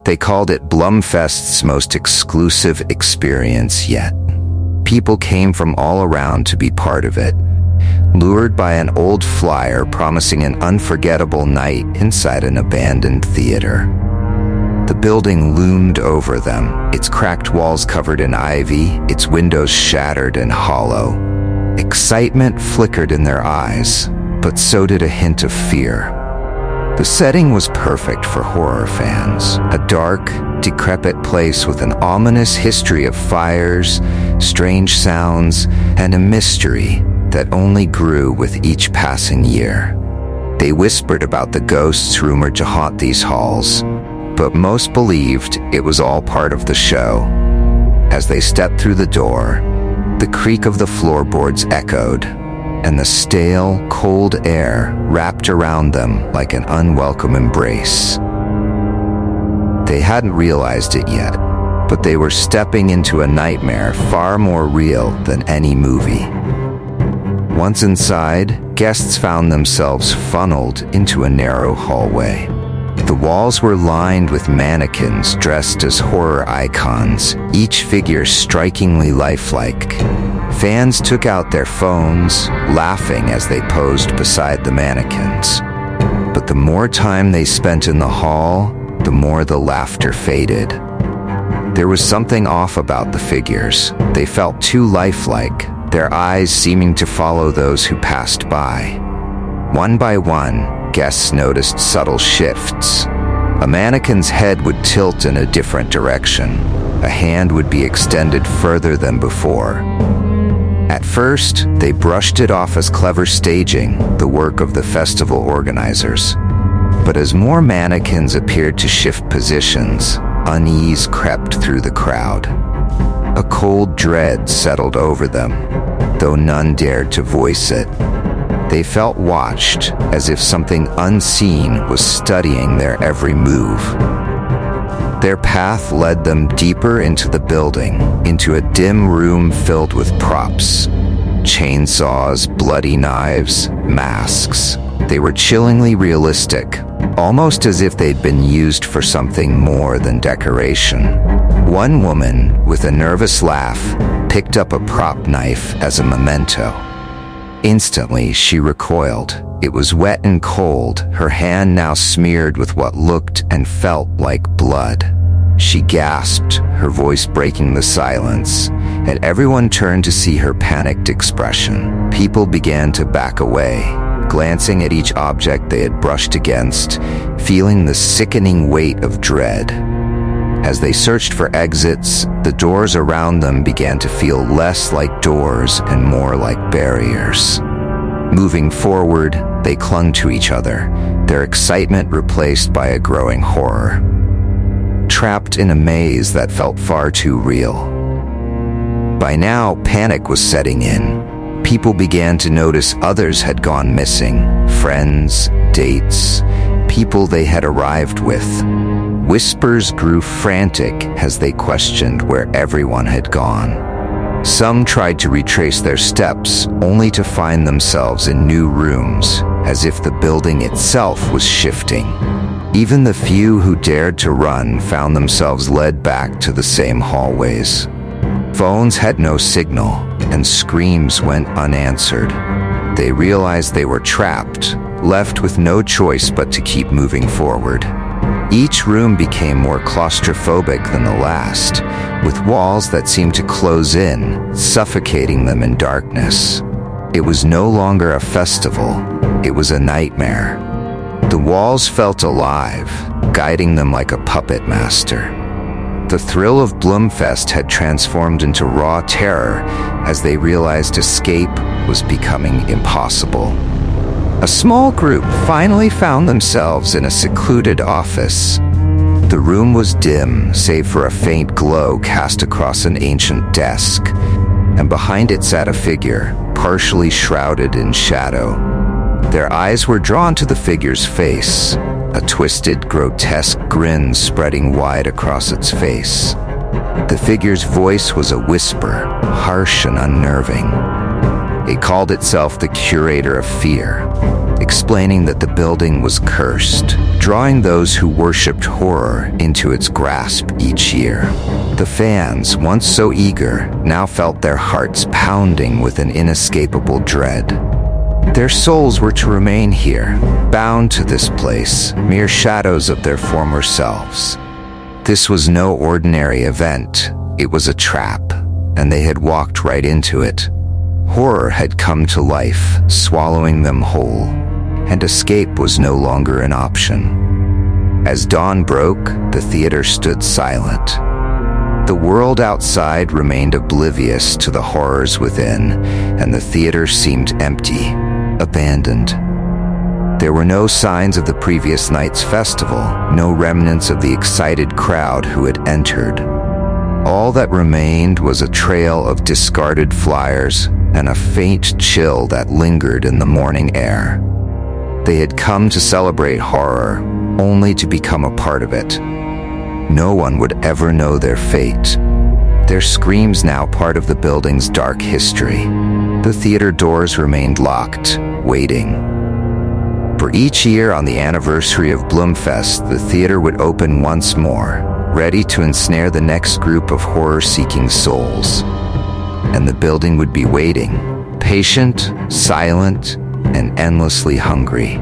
They called it Blumfest's most exclusive experience yet. People came from all around to be part of it, lured by an old flyer promising an unforgettable night inside an abandoned theater. The building loomed over them, its cracked walls covered in ivy, its windows shattered and hollow. Excitement flickered in their eyes, but so did a hint of fear. The setting was perfect for horror fans, a dark, decrepit place with an ominous history of fires, strange sounds, and a mystery that only grew with each passing year. They whispered about the ghosts rumored to haunt these halls, but most believed it was all part of the show. As they stepped through the door, the creak of the floorboards echoed, and the stale, cold air wrapped around them like an unwelcome embrace. They hadn't realized it yet, but they were stepping into a nightmare far more real than any movie. Once inside, guests found themselves funneled into a narrow hallway. The walls were lined with mannequins dressed as horror icons, each figure strikingly lifelike. Fans took out their phones, laughing as they posed beside the mannequins. But the more time they spent in the hall, the more the laughter faded. There was something off about the figures. They felt too lifelike, their eyes seeming to follow those who passed by. One by one, guests noticed subtle shifts. A mannequin's head would tilt in a different direction. A hand would be extended further than before. At first, they brushed it off as clever staging, the work of the festival organizers. But as more mannequins appeared to shift positions, unease crept through the crowd. A cold dread settled over them, though none dared to voice it. They felt watched, as if something unseen was studying their every move. Their path led them deeper into the building, into a dim room filled with props. Chainsaws, bloody knives, masks. They were chillingly realistic, almost as if they'd been used for something more than decoration. One woman, with a nervous laugh, picked up a prop knife as a memento. Instantly, she recoiled. It was wet and cold, her hand now smeared with what looked and felt like blood. She gasped, her voice breaking the silence, and everyone turned to see her panicked expression. People began to back away, glancing at each object they had brushed against, feeling the sickening weight of dread. As they searched for exits, the doors around them began to feel less like doors and more like barriers. Moving forward, they clung to each other, their excitement replaced by a growing horror. Trapped in a maze that felt far too real. By now, panic was setting in. People began to notice others had gone missing. Friends, dates, people they had arrived with. Whispers grew frantic as they questioned where everyone had gone. Some tried to retrace their steps, only to find themselves in new rooms, as if the building itself was shifting. Even the few who dared to run found themselves led back to the same hallways. Phones had no signal, and screams went unanswered. They realized they were trapped, left with no choice but to keep moving forward. Each room became more claustrophobic than the last, with walls that seemed to close in, suffocating them in darkness. It was no longer a festival, it was a nightmare. The walls felt alive, guiding them like a puppet master. The thrill of Blumfest had transformed into raw terror as they realized escape was becoming impossible. A small group finally found themselves in a secluded office. The room was dim, save for a faint glow cast across an ancient desk, and behind it sat a figure, partially shrouded in shadow. Their eyes were drawn to the figure's face, a twisted, grotesque grin spreading wide across its face. The figure's voice was a whisper, harsh and unnerving. It called itself the Curator of Fear, explaining that the building was cursed, drawing those who worshipped horror into its grasp each year. The fans, once so eager, now felt their hearts pounding with an inescapable dread. Their souls were to remain here, bound to this place, mere shadows of their former selves. This was no ordinary event. It was a trap, and they had walked right into it. Horror had come to life, swallowing them whole, and escape was no longer an option. As dawn broke, the theater stood silent. The world outside remained oblivious to the horrors within, and the theater seemed empty, abandoned. There were no signs of the previous night's festival, no remnants of the excited crowd who had entered. All that remained was a trail of discarded flyers and a faint chill that lingered in the morning air. They had come to celebrate horror, only to become a part of it. No one would ever know their fate. Their screams now part of the building's dark history. The theater doors remained locked, waiting. For each year on the anniversary of Blumfest, the theater would open once more, ready to ensnare the next group of horror-seeking souls. And the building would be waiting, patient, silent, and endlessly hungry.